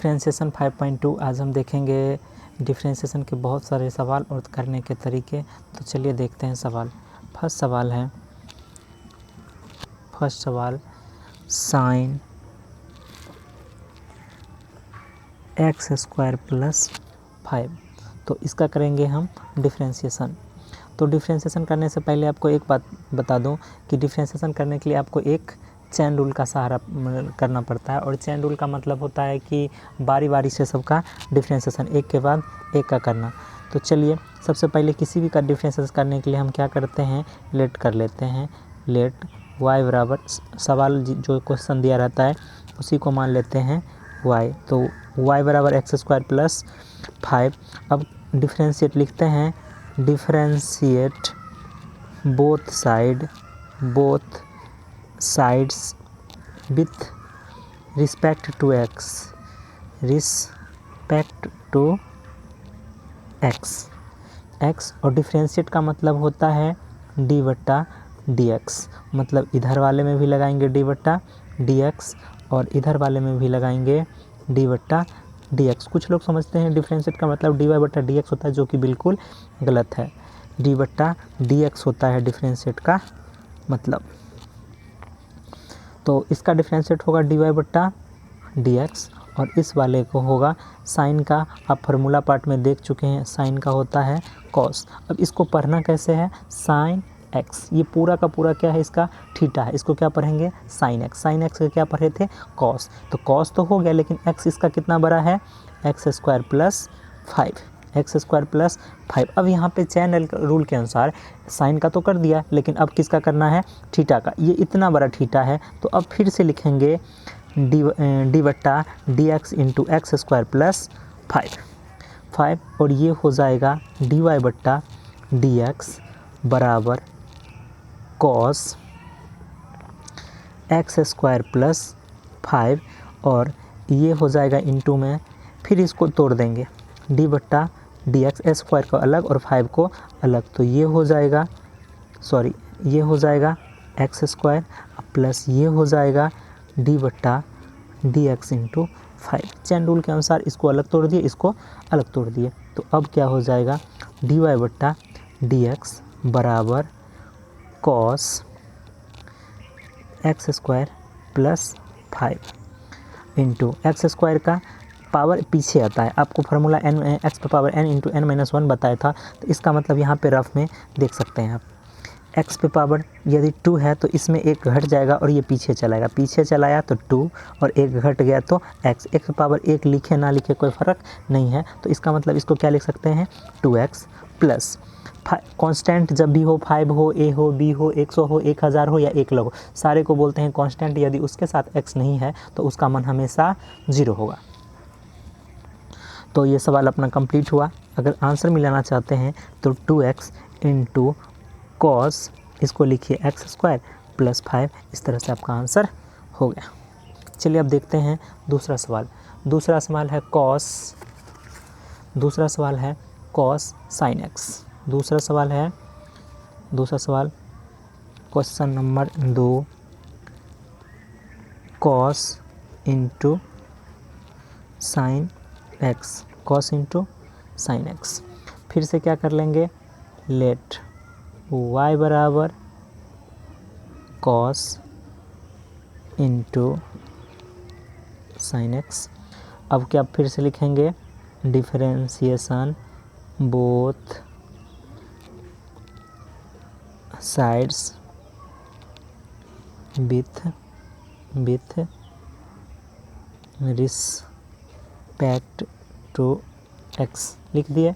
Differentiation 5.2 आज हम देखेंगे डिफ्रेंशिएशन के बहुत सारे सवाल और करने के तरीके। तो चलिए देखते हैं सवाल। फर्स्ट सवाल साइन एक्स स्क्वायर प्लस 5। तो इसका करेंगे हम डिफ्रेंशिएशन। तो डिफ्रेंशिएशन करने से पहले आपको एक बात बता दूं कि डिफ्रेंशिएशन करने के लिए आपको एक चेन रूल का सहारा करना पड़ता है। और चेन रूल का मतलब होता है कि बारी बारी से सबका डिफ्रेंशिएशन एक के बाद एक का करना। तो चलिए सबसे पहले किसी भी का डिफ्रेंशिएशन करने के लिए हम क्या करते हैं, लेट कर लेते हैं। लेट y बराबर सवाल जो क्वेश्चन दिया रहता है उसी को मान लेते हैं y। तो y बराबर एक्स स्क्वायर प्लस 5। अब डिफ्रेंशिएट लिखते हैं, differentiate both sides with respect to x। और डिफ्रेंशिएट का मतलब होता है डी बट्टा डी एक्स। मतलब इधर वाले में भी लगाएंगे डी बट्टा डी एक्स और इधर वाले में भी लगाएंगे डी बट्टा डी एक्स। कुछ लोग समझते हैं डिफ्रेंशिएट का मतलब डी वाई बट्टा डी एक्स होता है, जो कि बिल्कुल गलत है। डी बट्टा डी एक्स होता है डिफ्रेंशिएट का मतलब। तो इसका डिफ्रेंशिएट होगा डी वाई बट्टा डी एक्स और इस वाले को होगा साइन का। आप फार्मूला पार्ट में देख चुके हैं, साइन का होता है कॉस। अब इसको पढ़ना कैसे है, साइन एक्स। ये पूरा का पूरा क्या है, इसका थीटा है। इसको क्या पढ़ेंगे, साइन एक्स। साइन एक्स का क्या पढ़े थे, कॉस। तो कॉस तो हो गया, लेकिन एक्स इसका कितना बड़ा है, एक्स स्क्वायर प्लस 5। अब यहाँ पे चैन रूल के अनुसार साइन का तो कर दिया, लेकिन अब किसका करना है, थीटा का। ये इतना बड़ा थीटा है, तो अब फिर से लिखेंगे डी बट्टा d x into x square plus 5 और ये हो जाएगा डी वाई बट्टा डी एक्स बराबर कॉस एक्स स्क्वायर प्लस 5 और ये हो जाएगा इंटू में, फिर इसको तोड़ देंगे डी बट्टा डी एक्स, स्क्वायर को अलग और 5 को अलग। तो ये हो जाएगा एक्स स्क्वायर प्लस ये हो जाएगा डी बट्टा d x into 5। Chain rule के अनुसार इसको अलग तोड़ दिए, इसको अलग तोड़ दिए। तो अब क्या हो जाएगा, डी वाई बट्टा डी एक्स बराबर cos x square plus 5 into x square का पावर पीछे आता है। आपको फार्मूला एन एक्स पे power n into n minus 1 बताया था। तो इसका मतलब यहाँ पे रफ में देख सकते हैं आप, एक्स पे पावर यदि 2 है तो इसमें एक घट जाएगा और ये पीछे चलाएगा। पीछे चलाया तो 2 और एक घट गया तो एक्स। एक्स पे पावर 1 लिखे ना लिखे कोई फ़र्क नहीं है। तो इसका मतलब इसको क्या लिख सकते हैं, 2x प्लस कांस्टेंट जब भी हो, 5 हो, a हो, b हो, 100 हो, 1000 हो या 1 लाख हो, सारे को बोलते हैं कांस्टेंट। यदि उसके साथ x नहीं है तो उसका मान हमेशा 0 होगा। तो ये सवाल अपना कंप्लीट हुआ। अगर आंसर मिलाना चाहते हैं तो 2x इंटू कॉस, इसको लिखिए एक्स स्क्वायर प्लस 5। इस तरह से आपका आंसर हो गया। चलिए अब देखते हैं दूसरा सवाल। दूसरा सवाल है कॉस साइन एक्स। दूसरा सवाल question number 2, cos into sine x, cos into sine x. फिर से क्या कर लेंगे, लेट y बराबर कॉस इंटू साइन एक्स। अब क्या फिर से लिखेंगे, differentiation both sides with respect to x लिख दिए।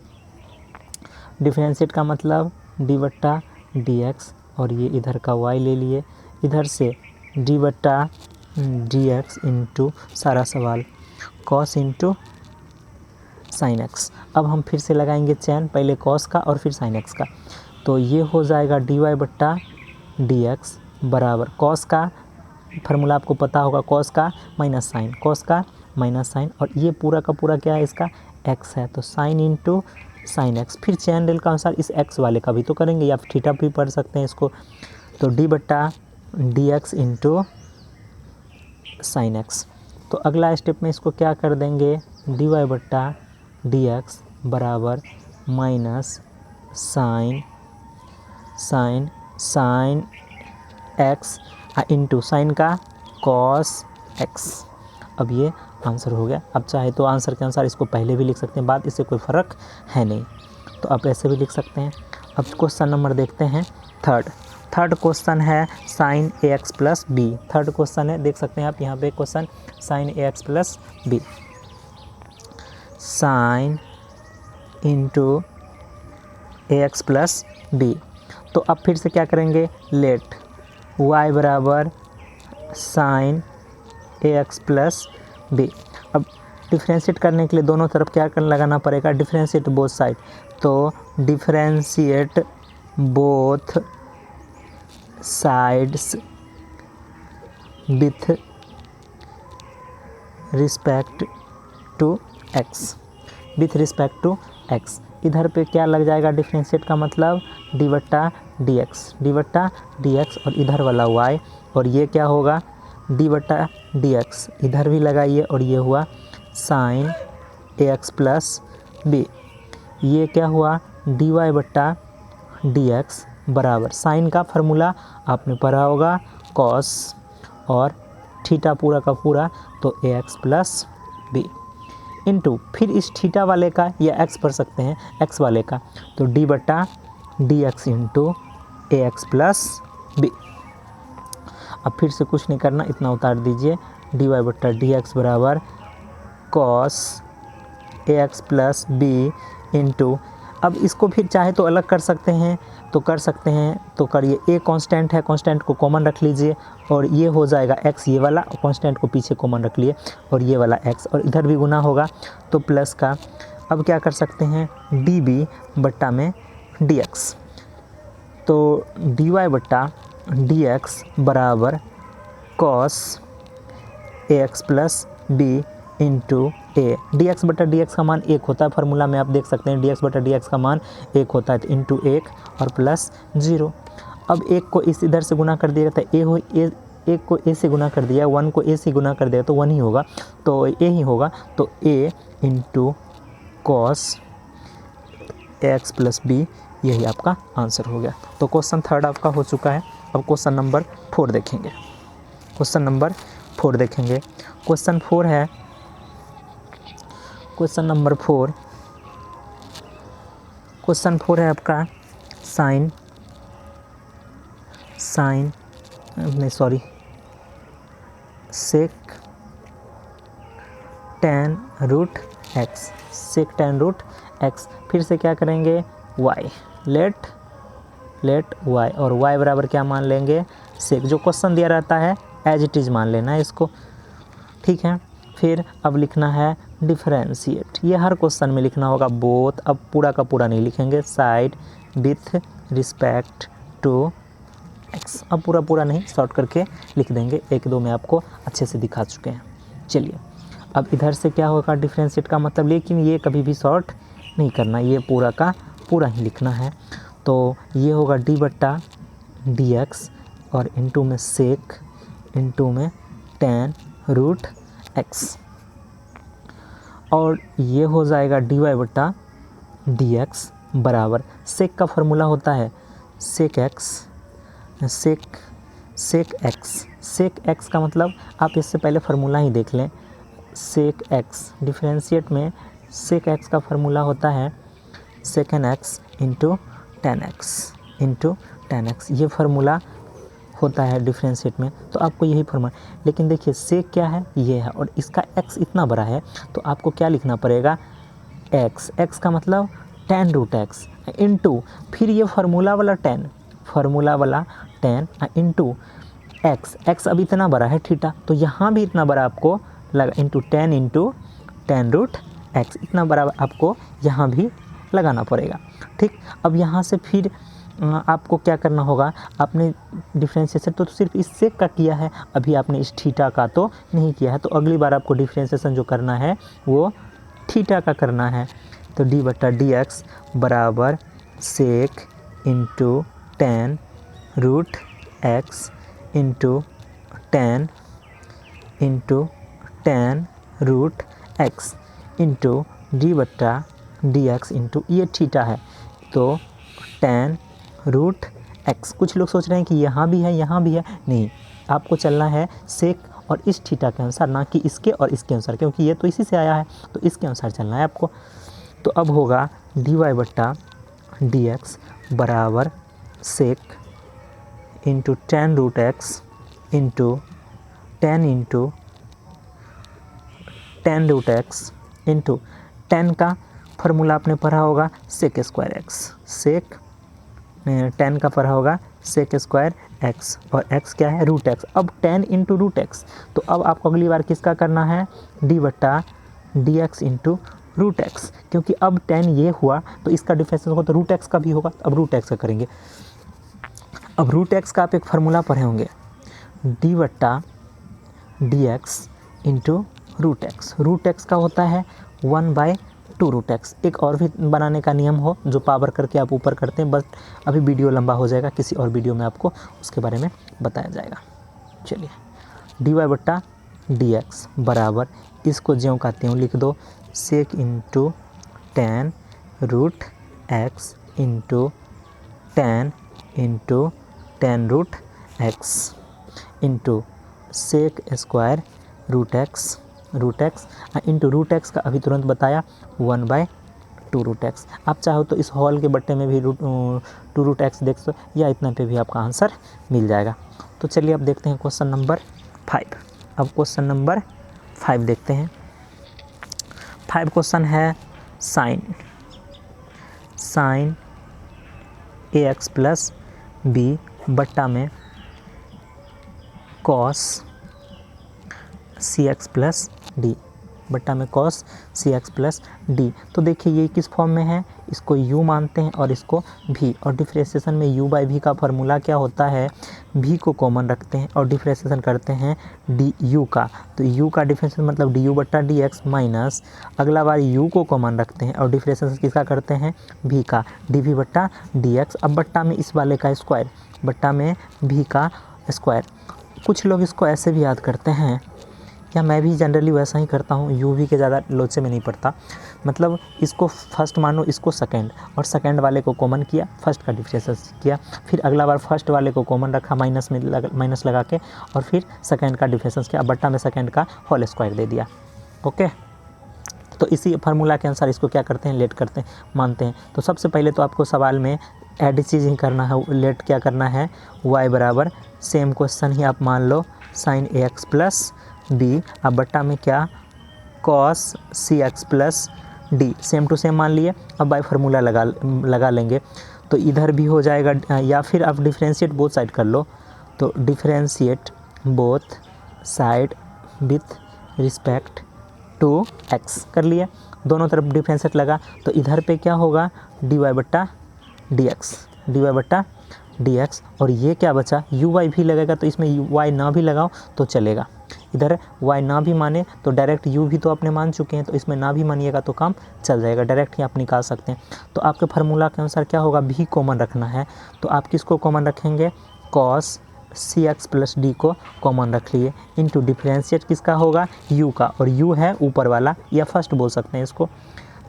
डिफरेंशिएट का मतलब डी बट्टा डी एक्स और ये इधर का y ले लिए, इधर से डी बट्टा डी एक्स इंटू सारा सवाल कॉस इंटू साइन एक्स। अब हम फिर से लगाएंगे चैन, पहले कॉस का और फिर साइन एक्स का। तो ये हो जाएगा डी वाई बट्टा डी एक्स बराबर कॉस का फार्मूला आपको पता होगा, कॉस का माइनस साइन और ये पूरा का पूरा क्या है, इसका एक्स है। तो साइन इंटू साइन एक्स। फिर चैन रूल के अनुसार इस एक्स वाले का भी तो करेंगे, या फिर थीटा भी पढ़ सकते हैं इसको। तो डी बट्टा d x into sine x. तो अगला स्टेप में इसको क्या कर देंगे, dy बट्टा dx बराबर minus sine x into sine का cos x। अब ये आंसर हो गया। अब चाहे तो आंसर के अनुसार इसको पहले भी लिख सकते हैं, बात इससे कोई फ़र्क है नहीं, तो आप ऐसे भी लिख सकते हैं। अब क्वेश्चन नंबर देखते हैं थर्ड क्वेश्चन है sine a x plus b. Third question है, देख सकते हैं आप यहाँ पे question sine a x plus b, sine into a x plus b. तो अब फिर से क्या करेंगे, लेट y बराबर sine a x plus b. अब डिफ्रेंशिएट करने के लिए दोनों तरफ क्या लगाना पड़ेगा, डिफ्रेंशिएट बोथ साइड। तो differentiate both sides with respect to x, with respect to x. इधर पे क्या लग जाएगा, डिफ्रेंशिएट का मतलब डी बट्टा डी एक्स और इधर वाला y, और ये क्या होगा डी बट्टा डी एक्स, इधर भी लगाइए और ये हुआ sine a x plus b. ये क्या हुआ डी वाई बट्टा डी एक्स बराबर, साइन का फार्मूला आपने पढ़ा होगा कॉस और थीटा पूरा का पूरा, तो a x plus b into फिर इस थीटा वाले का या एक्स पढ़ सकते हैं एक्स वाले का, तो डी बट्टा d x into a x plus b. अब फिर से कुछ नहीं करना, इतना उतार दीजिए, डी वाई बट्टा डी एक्स बराबर cos a x plus b into, अब इसको फिर चाहे तो अलग कर सकते हैं तो कर सकते हैं, तो करिए। ए कांस्टेंट है, कांस्टेंट को कॉमन रख लीजिए और ये हो जाएगा एक्स, ये वाला कांस्टेंट को पीछे कॉमन रख लिए और ये वाला एक्स, और इधर भी गुना होगा तो प्लस का। अब क्या कर सकते हैं, डी बी बट्टा में डी एक्स, तो डी वाई बट्टा डी एक्स बराबर cos a x plus b into A. D x बटा डी एक्स का मान 1 होता है, फार्मूला में आप देख सकते हैं डी एक्स बटा डी एक्स का मान 1 होता है, तो इंटू 1 और प्लस 0। अब 1 को इस इधर से गुना कर दिया था, एक को ए से गुना कर दिया, 1 को ए से गुना कर दिया तो 1 ही होगा, तो ए ही होगा, तो a into cos x plus b, यही आपका आंसर हो गया। तो क्वेश्चन थर्ड आपका हो चुका है। अब क्वेश्चन नंबर 4 देखेंगे। क्वेश्चन नंबर 4 देखेंगे। क्वेश्चन 4 है, क्वेश्चन नंबर 4, क्वेश्चन 4 है आपका साइन सेक ten root x, sec ten root x. फिर से क्या करेंगे, y, लेट y, और y बराबर क्या मान लेंगे, सेक। जो क्वेश्चन दिया रहता है एज इट इज़ मान लेना है इसको, ठीक है। फिर अब लिखना है डिफरेंशिएट, ये हर क्वेश्चन में लिखना होगा बोथ, अब पूरा का पूरा नहीं लिखेंगे, side with respect to x, अब पूरा नहीं शॉर्ट करके लिख देंगे, 1-2 में आपको अच्छे से दिखा चुके हैं। चलिए अब इधर से क्या होगा डिफरेंशिएट का मतलब, लेकिन ये कभी भी शॉर्ट नहीं करना, ये पूरा का पूरा ही लिखना है। तो ये होगा डी बट्टा डी एक्स और इंटू में सेक इंटू में टेन रूट एक्स, और ये हो जाएगा डी वाई बट्टा डी एक्स बराबर, सेक का फार्मूला होता है सेक एक्स का मतलब आप इससे पहले फार्मूला ही देख लें, सेक एक्स। डिफरेंशिएट में सेक एक्स का फार्मूला होता है second x into ten x, ये फार्मूला होता है डिफरेंशिएट में, तो आपको यही फार्मूला। लेकिन देखिए सेक क्या है, ये है, और इसका एक्स इतना बड़ा है, तो आपको क्या लिखना पड़ेगा, एक्स का मतलब टेन रूट एक्स इंटू फिर ये फार्मूला वाला टेन इंटू एक्स अब इतना बड़ा है थीटा, तो यहाँ भी इतना बड़ा आपको लगा इंटू टेन रूट एक्स, इतना बड़ा आपको यहाँ भी लगाना पड़ेगा, ठीक। अब यहाँ से फिर आपको क्या करना होगा, आपने डिफरेंशिएशन तो सिर्फ इस सेक का किया है, अभी आपने इस थीटा का तो नहीं किया है, तो अगली बार आपको डिफरेंशिएशन जो करना है वो थीटा का करना है। तो डी बट्टा डी एक्स बराबर sec into tan root x into tan tan root x into d बट्टा डी एक्स इंटू ये थीटा है, तो टेन रूट एक्स। कुछ लोग सोच रहे हैं कि यहाँ भी है यहाँ भी है, नहीं, आपको चलना है सेक और इस थीटा के अनुसार, ना कि इसके और इसके अनुसार, क्योंकि ये तो इसी से आया है, तो इसके अनुसार चलना है आपको। तो अब होगा डी वाई बट्टा डी एक्स बराबर sec into tan root x into tan root x into tan का फार्मूला आपने पढ़ा होगा sec square x, sec tan का पढ़ा होगा सेक स्क्वायर एक्स और एक्स क्या है रूट एक्स। अब टेन इंटू रूट एक्स, तो अब आपको अगली बार किसका करना है डी बट्टा d x into root x, क्योंकि अब टेन ये हुआ तो इसका डिफरेंस होगा तो रूट एक्स का भी होगा, अब रूट एक्स का करेंगे। अब रूट एक्स का आप एक फार्मूला पढ़े होंगे, डी बट्टा d x into root x का होता है 1/2 रूट एक्स। एक और भी बनाने का नियम हो जो पावर करके आप ऊपर करते हैं, बस अभी वीडियो लंबा हो जाएगा, किसी और वीडियो में आपको उसके बारे में बताया जाएगा। चलिए डी वाई बट्टा डी एक्स बराबर, इसको ज्यों का त्यों लिख दो, sec into tan root x into tan root x into sec square root x into root x का अभी तुरंत बताया 1/2 रूट एक्स। आप चाहो तो इस हॉल के बट्टे में भी 2 रूट एक्स देख सो, या इतना पे भी आपका आंसर मिल जाएगा। तो चलिए अब देखते हैं क्वेश्चन नंबर 5। अब क्वेश्चन नंबर 5 देखते हैं। 5 क्वेश्चन है sine a x plus B बट्टा में cos c x plus d, बट्टा में cos c x plus d. तो देखिए ये किस फॉर्म में है, इसको u मानते हैं और इसको v, और डिफ्रेंशिएशन में u बाई v का फार्मूला क्या होता है, v को कॉमन रखते हैं और डिफ्रेंशिएशन करते हैं du का। तो u का डिफ्रेंशिएशन मतलब du बट्टा डी एक्स माइनस, अगला बार u को कॉमन रखते हैं और डिफ्रेंशिएशन किसका करते हैं v का, dv बट्टा डी एक्स। अब बट्टा में इस वाले का स्क्वायर, बट्टा में v का स्क्वायर। कुछ लोग इसको ऐसे भी याद करते हैं, या मैं भी जनरली वैसा ही करता हूँ, यू वी के ज़्यादा लोचे में नहीं पड़ता। मतलब इसको फर्स्ट मानो, इसको सेकंड, और सेकंड वाले को कॉमन किया, फर्स्ट का डिफरेंशिएशन किया, फिर अगला बार फर्स्ट वाले को कॉमन रखा माइनस लगा के, और फिर सेकंड का डिफरेंशिएशन किया, बट्टा में सेकंड का होल स्क्वायर दे दिया। ओके, तो इसी फार्मूला के अनुसार इसको क्या करते हैं, लेट करते हैं, मानते हैं। तो सबसे पहले तो आपको सवाल में एड चीज़ ही करना है, लेट क्या करना है, y बराबर सेम क्वेश्चन ही आप मान लो sine a x plus b, अब बट्टा में क्या cos c x plus d, same to same मान लिए। अब बाय फार्मूला लगा लेंगे, तो इधर भी हो जाएगा, या फिर आप डिफ्रेंशिएट बोथ साइड कर लो, तो differentiate both side with respect to x कर लिए, दोनों तरफ डिफ्रेंशिएट लगा, तो इधर पे क्या होगा डी वाई बट्टा डी एक्स, और ये क्या बचा यू वाई भी लगेगा, तो इसमें वाई ना भी लगाओ तो चलेगा। इधर y ना भी माने तो डायरेक्ट u भी तो आपने मान चुके हैं, तो इसमें ना भी मानिएगा तो काम चल जाएगा, डायरेक्ट ही आप निकाल सकते हैं। तो आपके फार्मूला के अनुसार क्या होगा, भी कॉमन रखना है, तो आप किसको कॉमन रखेंगे, cos सी एक्स प्लस डी को कॉमन रख लिए, इनटू डिफरेंशिएट किसका होगा u का, और u है ऊपर वाला, या फर्स्ट बोल सकते हैं इसको।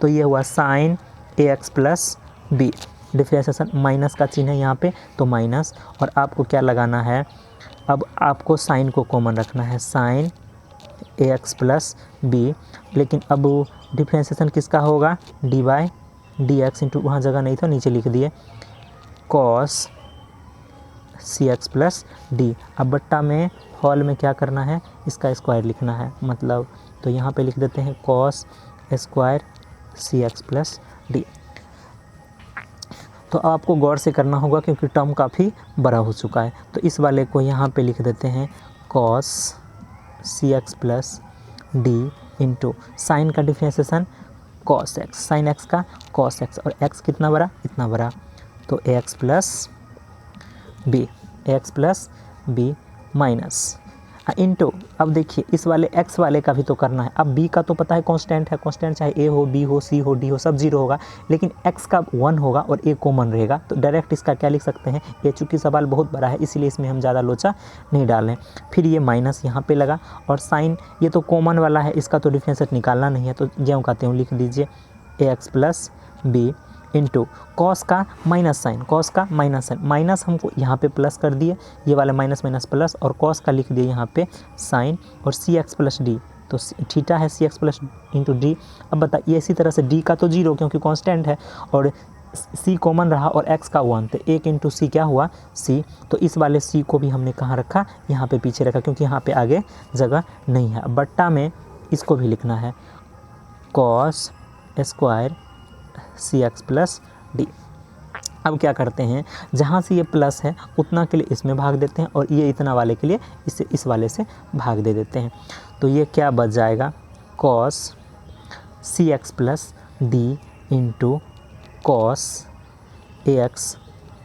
तो ये हुआ sine a x plus b, differentiation minus का चिन्ह है यहाँ पे, तो माइनस, और आपको क्या लगाना है, अब आपको साइन को कॉमन रखना है, sine a x plus B, लेकिन अब डिफ्रेंशिएशन किसका होगा, D by D x into, वहाँ जगह नहीं था नीचे लिख दिए, cos c x plus D. अब बट्टा में हॉल में क्या करना है, इसका स्क्वायर लिखना है, मतलब तो यहाँ पे लिख देते हैं cos square c x plus d. तो आपको गौर से करना होगा क्योंकि टर्म काफ़ी बड़ा हो चुका है, तो इस वाले को यहाँ पे लिख देते हैं cos c x plus d into sine का differentiation cos x, sine x का कॉस एक्स, और एक्स कितना बड़ा, इतना बड़ा, तो a x plus b minus, into, अब देखिए इस वाले x वाले का भी तो करना है। अब b का तो पता है कांस्टेंट है, कांस्टेंट चाहे a हो, b हो, c हो, d हो, सब 0 होगा, लेकिन x का 1 होगा और a कॉमन रहेगा, तो डायरेक्ट इसका क्या लिख सकते हैं, ये चूँकि सवाल बहुत बड़ा है इसलिए इसमें हम ज़्यादा लोचा नहीं डाल रहे हैं। फिर ये माइनस यहाँ पे लगा और साइन, ये तो कॉमन वाला है, इसका तो डिफरेंशिएट निकालना नहीं है, तो ज्यों कहते हैं लिख दीजिए ax plus b into cos का माइनस साइन, कॉस का माइनस साइन, माइनस हमको यहाँ पे प्लस कर दिए, ये वाला माइनस माइनस प्लस, और कॉस का लिख दिए यहाँ पे साइन, और सी एक्स प्लस डी, तो थीटा है c x plus into d. अब बताइए इसी तरह से डी का तो 0 क्योंकि कांस्टेंट है, और सी कॉमन रहा और एक्स का 1, तो 1 इंटू सी क्या हुआ सी, तो इस वाले सी को भी हमने कहाँ रखा, यहाँ पे पीछे रखा, क्योंकि यहाँ पे आगे जगह नहीं है। बट्टा में इसको भी लिखना है cos square c x plus D. अब क्या करते हैं, जहाँ से ये प्लस है उतना के लिए इसमें भाग देते हैं, और ये इतना वाले के लिए इसे इस वाले से भाग दे देते हैं, तो ये क्या बच जाएगा, cos c x plus d into cos a x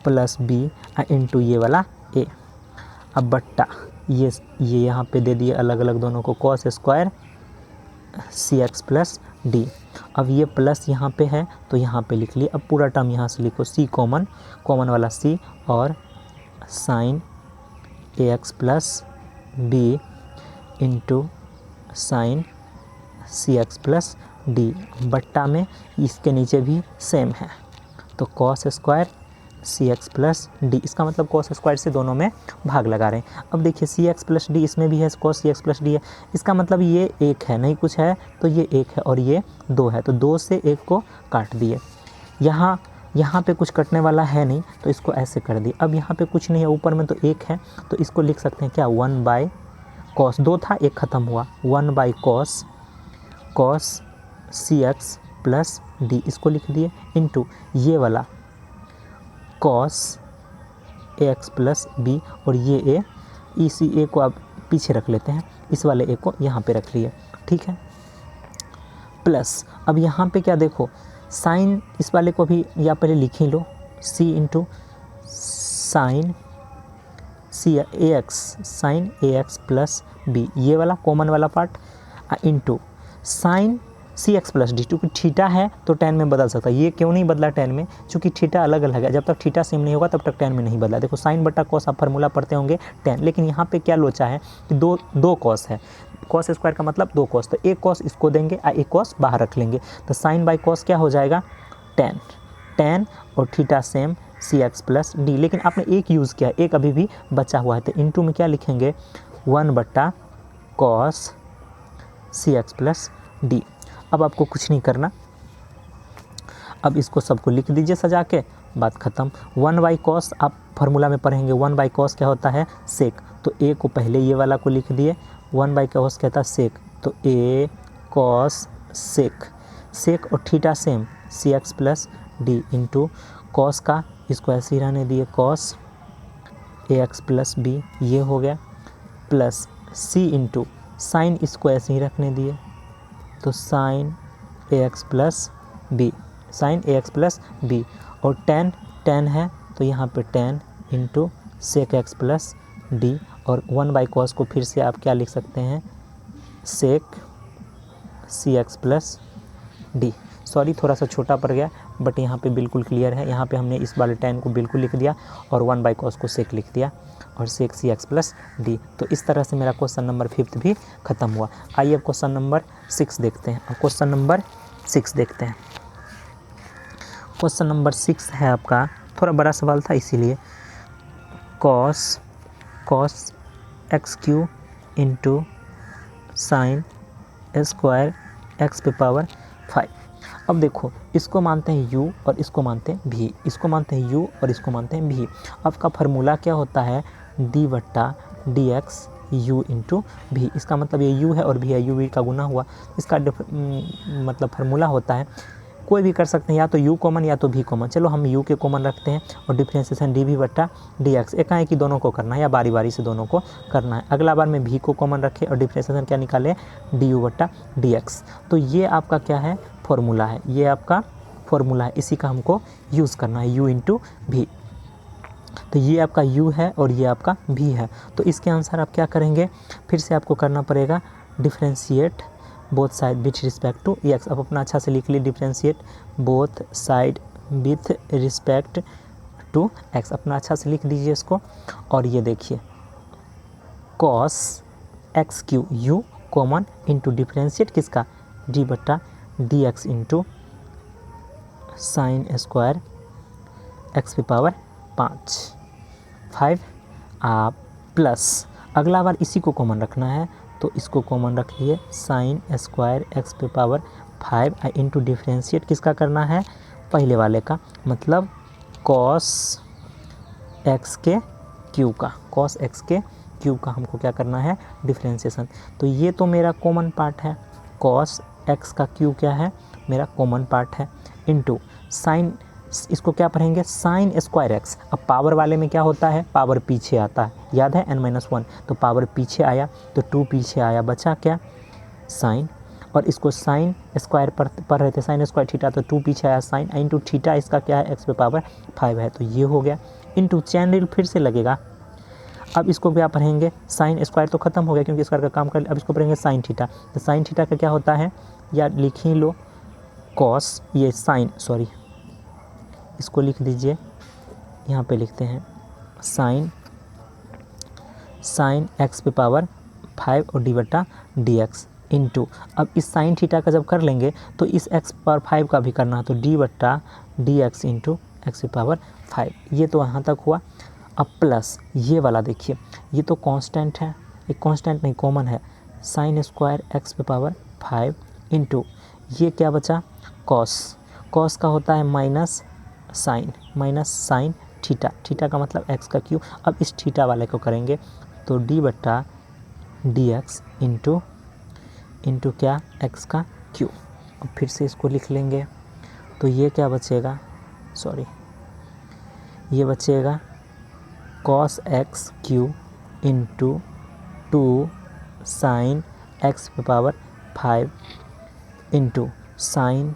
plus b into ये वाला ए। अब बट्टा ये यहाँ पे दे दिए अलग अलग दोनों को, cos square c x plus D. अब ये प्लस यहाँ पे है तो यहाँ पे लिख लिए, अब पूरा टर्म यहाँ से लिखो, सी कॉमन, कॉमन वाला सी, और sine a x plus b into sine c x plus d, बट्टा में इसके नीचे भी सेम है, तो cos square c x plus d, इसका मतलब कॉस स्क्वायर से दोनों में भाग लगा रहे हैं। अब देखिए सी एक्स प्लस डी इसमें भी है, cos c x plus D है, इसका मतलब ये 1 है, नहीं कुछ है तो ये 1 है, और ये 2 है, तो 2 से 1 को काट दिए। यहाँ पे कुछ कटने वाला है नहीं तो इसको ऐसे कर दिए। अब यहाँ पे कुछ नहीं है, ऊपर में तो 1 है, तो इसको लिख सकते हैं क्या, 1 बाई कॉस, 2 था 1 ख़त्म हुआ, 1 by cos c x plus d, इसको लिख दिए इंटू ये वाला cos a x plus b, और ये ए, इसी ए को आप पीछे रख लेते हैं, इस वाले ए को यहाँ पे रख लिए, ठीक है, प्लस। अब यहाँ पे क्या देखो, साइन इस वाले को भी या पहले लिख ही लो, सी into sine C A x, sign a x plus b, ये वाला कॉमन वाला part, into sine c x plus D, क्योंकि थीटा है तो टेन में बदल सकता है, ये क्यों नहीं बदला टेन में, क्योंकि थीटा अलग अलग है, जब तक थीटा सेम नहीं होगा तब तक टेन में नहीं बदला। देखो साइन बटा कॉस आप फार्मूला पढ़ते होंगे 10, लेकिन यहाँ पे क्या लोचा है कि दो कॉस है, कॉस स्क्वायर का मतलब 2 कॉस, तो एक कॉस इसको देंगे और एक कॉस बाहर रख लेंगे, तो साइन बाई कॉस क्या हो जाएगा 10 और theta same c x plus D, लेकिन आपने एक यूज़ किया, एक अभी भी बचा हुआ है, तो इंटू में क्या लिखेंगे 1 बटा cos c x plus D. अब आपको कुछ नहीं करना, अब इसको सबको लिख दीजिए सजा के, बात ख़त्म। 1 बाई कॉस आप फार्मूला में पढ़ेंगे, 1 बाई कॉस क्या होता है सेक, तो ए को पहले ये वाला को लिख दिए, 1 बाई कॉस कहता है सेक, तो ए कॉस सेक और theta same c x plus d into cos का इसको ऐसे ही रहने दिए, cos a x plus b, ये हो गया, प्लस सी इंटू साइन इसको ऐसे ही रखने दिए, तो sine a x plus b, sine a x plus b, और टेन है तो यहाँ पे 10 into sec x plus d, और 1 बाई कॉस को फिर से आप क्या लिख सकते हैं सेक सी एक्स प्लस डी। सॉरी थोड़ा सा छोटा पड़ गया बट यहाँ पे बिल्कुल क्लियर है, यहाँ पे हमने इस वाले 10 को बिल्कुल लिख दिया और 1 बाई कॉस को सेक लिख दिया और सेक सी एक्स प्लस डी। तो इस तरह से मेरा क्वेश्चन नंबर 5 भी ख़त्म हुआ। आइए अब क्वेश्चन नंबर 6 देखते हैं। अब क्वेश्चन नंबर 6 देखते हैं। क्वेश्चन नंबर 6 है आपका, थोड़ा बड़ा सवाल था इसीलिए, cos x Q into sine square x पे पावर 5। अब देखो इसको मानते हैं u और इसको मानते हैं v, इसको मानते हैं u और इसको मानते हैं v। आपका फार्मूला क्या होता है d बट्टा डी एक्स यू इंटू भी, इसका मतलब ये u है और v है, u v का गुना हुआ, इसका मतलब फार्मूला होता है, कोई भी कर सकते हैं, या तो u कॉमन या तो v कॉमन। चलो हम u के कॉमन रखते हैं और डिफ्रेंशिएशन dv बट्टा dx, एकाएक ही दोनों को करना है या बारी बारी से दोनों को करना है। अगला बार में v को कॉमन रखें और डिफ्रेंशिएशन क्या निकाले du बट्टा dx। तो ये आपका क्या है फॉर्मूला है, ये आपका फॉर्मूला है, इसी का हमको यूज़ करना है u इंटू भी। तो ये आपका u है और ये आपका v है। तो इसके आंसर आप क्या करेंगे, फिर से आपको करना पड़ेगा differentiate both side with respect to x। अब अपना अच्छा से लिख ली, differentiate both side with respect to x, अपना अच्छा से लिख दीजिए इसको। और ये देखिए cos x Q u common into differentiate किसका, d बट्टा d x into sine square x पे पावर 5 प्लस अगला बार इसी को कॉमन रखना है, तो इसको कॉमन रख लिए साइन स्क्वायर एक्स पे पावर 5 इंटू डिफ्रेंशिएट किसका करना है, पहले वाले का, मतलब कॉस एक्स के क्यू का, कॉस एक्स के क्यू का हमको क्या करना है, डिफ्रेंशिएशन। तो ये तो मेरा कॉमन पार्ट है, कॉस एक्स का क्यू क्या है, मेरा कॉमन पार्ट है, इंटू साइन, इसको क्या पढ़ेंगे, साइन स्क्वायर एक्स। अब पावर वाले में क्या होता है, पावर पीछे आता है, याद है n-1, तो पावर पीछे आया तो 2 पीछे आया, बचा क्या साइन, और इसको साइन स्क्वायर पढ़ रहे थे, साइन स्क्वायर थीटा, तो 2 पीछे आया साइन इंटू थीटा, इसका क्या है एक्स पे पावर 5 है, तो ये हो गया, इंटू चैन रूल फिर से लगेगा। अब इसको क्या पढ़ेंगे, साइन स्क्वायर तो खत्म हो गया क्योंकि स्क्वायर का काम कर लिया, अब इसको पढ़ेंगे साइन थीटा। तो साइन थीटा का क्या होता है, या लिख ही लो कॉस, ये साइन, सॉरी इसको लिख दीजिए, यहाँ पे लिखते हैं साइन एक्स पे पावर 5 और डी बट्टा डी एक्स इंटू, अब इस साइन थीटा का जब कर लेंगे तो इस एक्स पावर 5 का भी करना है, तो डी बट्टा डी एक्स इंटू एक्स पे पावर 5, ये तो यहाँ तक हुआ। अब प्लस ये वाला देखिए, ये तो कांस्टेंट है, एक कांस्टेंट नहीं कॉमन है, साइन स्क्वायर एक्स पे पावर 5 इंटू ये क्या बचा कॉस, कॉस का होता है माइनस साइन थीटा, थीटा का मतलब एक्स का क्यू। अब इस थीटा वाले को करेंगे तो डी बट्टा डी एक्स इंटू क्या एक्स का क्यू। अब फिर से इसको लिख लेंगे, तो ये क्या बचेगा, सॉरी ये बचेगा cos x Q into 2 sine x पे पावर 5 इंटू साइन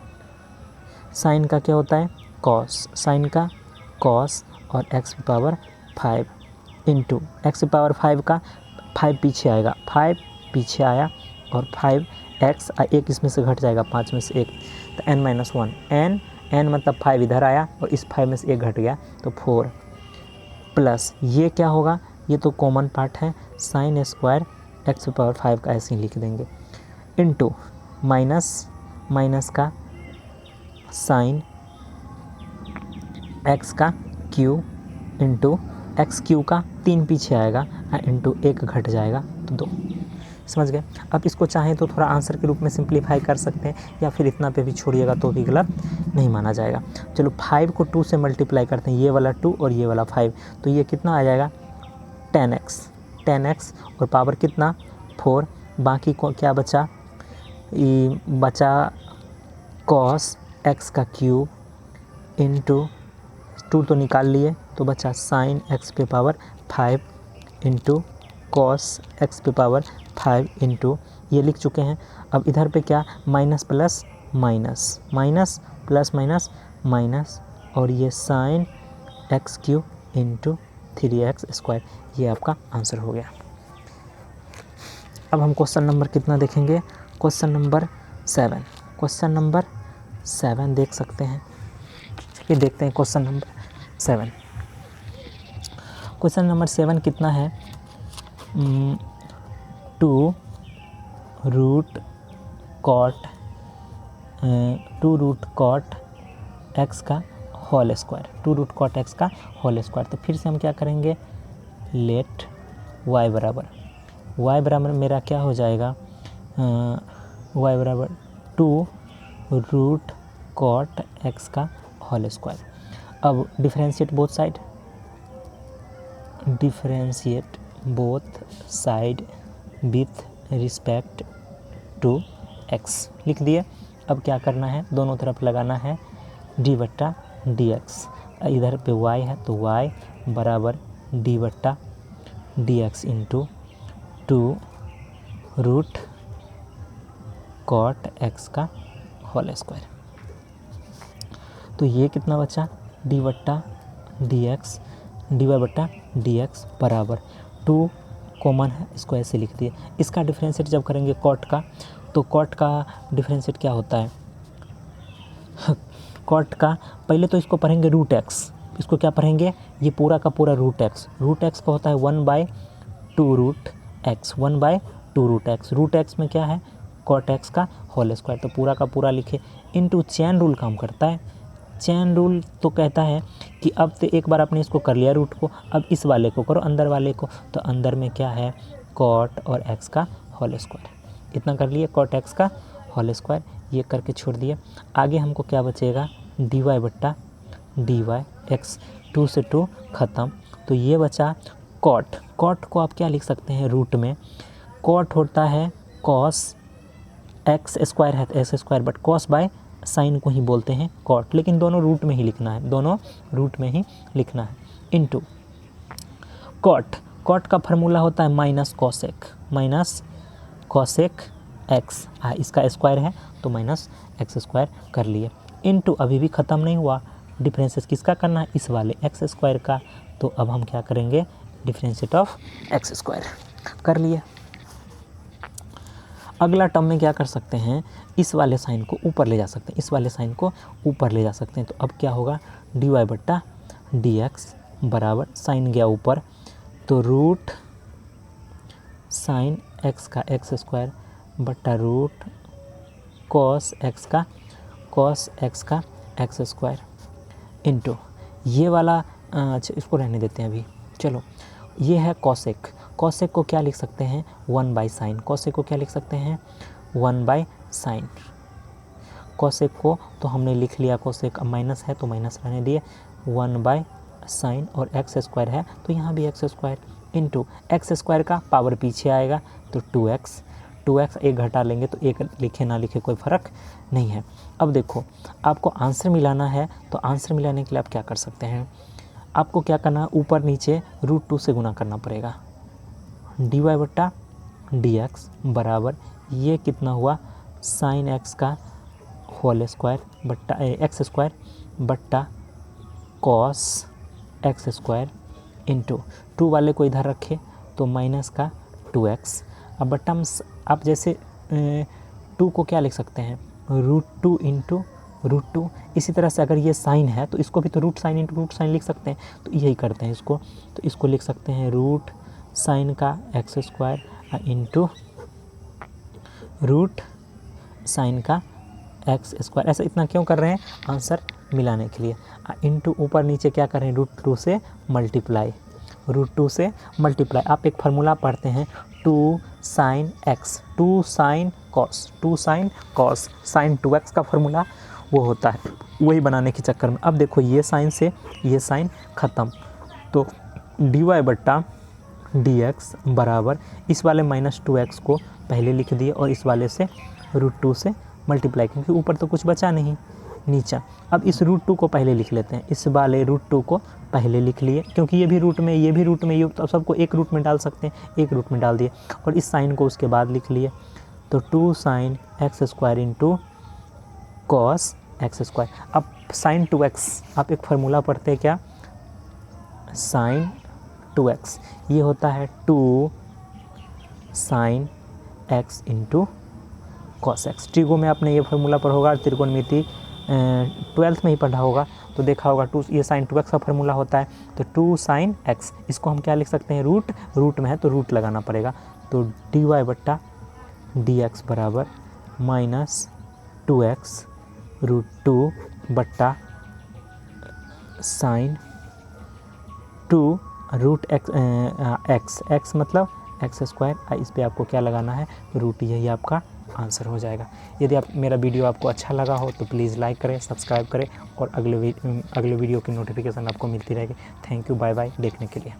का क्या होता है कॉस, साइन का कॉस और एक्स पे पावर 5 इंटू एक्स पे पावर 5 का 5 पीछे आएगा, 5 पीछे आया और 5 एक्स, एक इसमें से घट जाएगा 5 में से 1, तो n-1, n मतलब 5 इधर आया और इस 5 में से 1 घट गया तो 4, प्लस ये क्या होगा, ये तो कॉमन पार्ट है, साइन स्क्वायर एक्स पे पावर 5 का ऐसे ही लिख देंगे, इंटू माइनस का साइन एक्स का क्यू इंटू एक्स क्यू का 3 पीछे आएगा इंटू 1 घट जाएगा तो 2, समझ गए। अब इसको चाहें तो थोड़ा आंसर के रूप में सिंप्लीफाई कर सकते हैं, या फिर इतना पे भी छोड़िएगा तो भी गलत नहीं माना जाएगा। चलो 5 को 2 से मल्टीप्लाई करते हैं, ये वाला 2 और ये वाला 5, तो ये कितना आ जाएगा 10x और पावर कितना 4, बाकी को क्या बचा, ये बचा कॉस एक्स का क्यूब इंटू 2 तो निकाल लिए तो बचा साइन एक्स पे पावर 5 इंटू कॉस एक्स पे पावर 5 इंटू ये लिख चुके हैं। अब इधर पे क्या minus plus minus plus minus और ये sine x Q into 3x square, ये आपका आंसर हो गया। अब हम क्वेश्चन नंबर कितना देखेंगे, क्वेश्चन नंबर 7, क्वेश्चन नंबर 7 देख सकते हैं। ये देखते हैं क्वेश्चन नंबर 7। क्वेश्चन नंबर 7 कितना है, 2 रूट कॉट एक्स का whole square, 2 root cot x का होल स्क्वायर। तो फिर से हम क्या करेंगे, लेट y बराबर मेरा क्या हो जाएगा, y बराबर 2 रूट कॉट एक्स का होल स्क्वायर। अब differentiate both side with respect to x लिख दिए। अब क्या करना है, दोनों तरफ लगाना है d बट्टा डी एक्स, इधर पे y है तो y बराबर d बट्टा d x into 2 root cot x का होल स्क्वायर। तो ये कितना बचा, d बट्टा डी एक्स dy बट्टा dx बराबर 2 कॉमन है, इसको ऐसे लिख दिए। इसका डिफ्रेंशिएट जब करेंगे कॉट का, तो कॉट का डिफ्रेंशिएट क्या होता है, कॉट का पहले तो इसको पढ़ेंगे रूट एक्स, इसको क्या पढ़ेंगे, ये पूरा का पूरा रूट एक्स का होता है 1/2 root x, 1/2 root x. Root x में क्या है, कॉट एक्स का होल स्क्वायर, तो पूरा का पूरा लिखे। इनटू चैन रूल काम करता है, चैन रूल तो कहता है कि अब तो एक बार आपने इसको कर लिया रूट को, अब इस वाले को करो, अंदर वाले को, तो अंदर में क्या है, कॉट और एक्स का होल स्क्वायर, इतना कर लिए, कॉट एक्स का होल स्क्वायर, ये करके छोड़ दिए। आगे हमको क्या बचेगा, dy बट्टा dy, एक्स 2 से 2 ख़त्म, तो ये बचा कॉट। कॉट को आप क्या लिख सकते हैं, रूट में कॉट होता है कॉस एक्स स्क्वायर है तो S square, but cos by sine को ही बोलते हैं कॉट, लेकिन दोनों रूट में ही लिखना है, दोनों रूट में ही लिखना है। इनटू कॉट, कॉट का फार्मूला होता है माइनस कॉसेक एक्स, इसका स्क्वायर है तो माइनस एक्स स्क्वायर कर लिए। इनटू अभी भी ख़त्म नहीं हुआ, डिफरेंसेस किसका करना है, इस वाले एक्स स्क्वायर का, तो अब हम क्या करेंगे, डिफरेंशिएट ऑफ एक्स स्क्वायर कर लिए। अगला टर्म में क्या कर सकते हैं, इस वाले साइन को ऊपर ले जा सकते हैं, इस वाले साइन को ऊपर ले जा सकते हैं, तो अब क्या होगा, dy बट्टा dx बराबर, साइन गया ऊपर, तो रूट साइन एक्स का एक्स स्क्वायर बट्टा रूट कॉस एक्स का एक्स स्क्वायर इनटू ये वाला, अच्छा इसको रहने देते हैं अभी, चलो ये है कॉसेक, कॉसेक को क्या लिख सकते हैं, 1/sin, कॉसेक को क्या लिख सकते हैं, 1/sin, कॉसेक को तो हमने लिख लिया, कॉसेक अब माइनस है तो माइनस रहने दिए, 1/sin, और एक्स स्क्वायर है तो यहाँ भी x square, into x square का पावर पीछे आएगा तो 2x, एक घटा लेंगे तो एक लिखे ना लिखे कोई फ़र्क नहीं है। अब देखो आपको आंसर मिलाना है, तो आंसर मिलाने के लिए आप क्या कर सकते हैं, आपको क्या करना है, ऊपर नीचे √2 से गुना करना पड़ेगा, dy बट्टा dx बराबर, ये कितना हुआ, साइन एक्स का होल स्क्वायर बट्टा एक्स स्क्वायर बट्टा कॉस एक्स स्क्वायर इंटू 2 वाले को इधर रखे तो माइनस का 2x। अब बट्टा आप जैसे 2 को क्या लिख सकते हैं, √2 इंटू √2, इसी तरह से अगर ये साइन है तो इसको भी तो root sine into root sine लिख सकते हैं, तो यही करते हैं इसको, तो इसको लिख सकते हैं रूट साइन का x square into root sine का एक्स स्क्वायर। ऐसा इतना क्यों कर रहे हैं, आंसर मिलाने के लिए। इंटू ऊपर नीचे क्या कर रहे हैं, √2 से मल्टीप्लाई, √2 से मल्टीप्लाई। आप एक फार्मूला पढ़ते हैं 2 sin x, 2 sin cos, sin 2x का फार्मूला वो होता है, वही बनाने के चक्कर में। अब देखो ये साइन से ये साइन ख़त्म, तो dy बट्टा dx बराबर, इस वाले -2x को पहले लिख दिए और इस वाले से √2 से मल्टीप्लाई, क्योंकि ऊपर तो कुछ बचा नहीं नीचा। अब इस √2 को पहले लिख लेते हैं, इस वाले √2 को पहले लिख लिए, क्योंकि ये भी रूट में ये भी रूट में, ये तो सबको एक रूट में डाल सकते हैं, एक रूट में डाल दिए, और इस साइन को उसके बाद लिख लिए, तो 2 sin x square into cos x square. अब sin 2x आप एक फार्मूला पढ़ते हैं क्या, sin 2x ये होता है 2 sin x into cos x. Trigo में आपने ये फार्मूला पढ़ा होगा, त्रिकोणमिति 12th में ही पढ़ा होगा, तो देखा होगा 2, ये sin 2x का फार्मूला होता है, तो 2 sin x, इसको हम क्या लिख सकते हैं, रूट में है तो रूट लगाना पड़ेगा, तो dy बट्टा dx बराबर -2x √2 बट्टा sin 2 x मतलब एक्स स्क्वायर, इस पर आपको क्या लगाना है, रूट, यही आपका आंसर हो जाएगा। यदि आप मेरा वीडियो आपको अच्छा लगा हो तो प्लीज़ लाइक करें, सब्सक्राइब करें, और अगले वीडियो की नोटिफिकेशन आपको मिलती रहेगी। थैंक यू, बाय बाय देखने के लिए।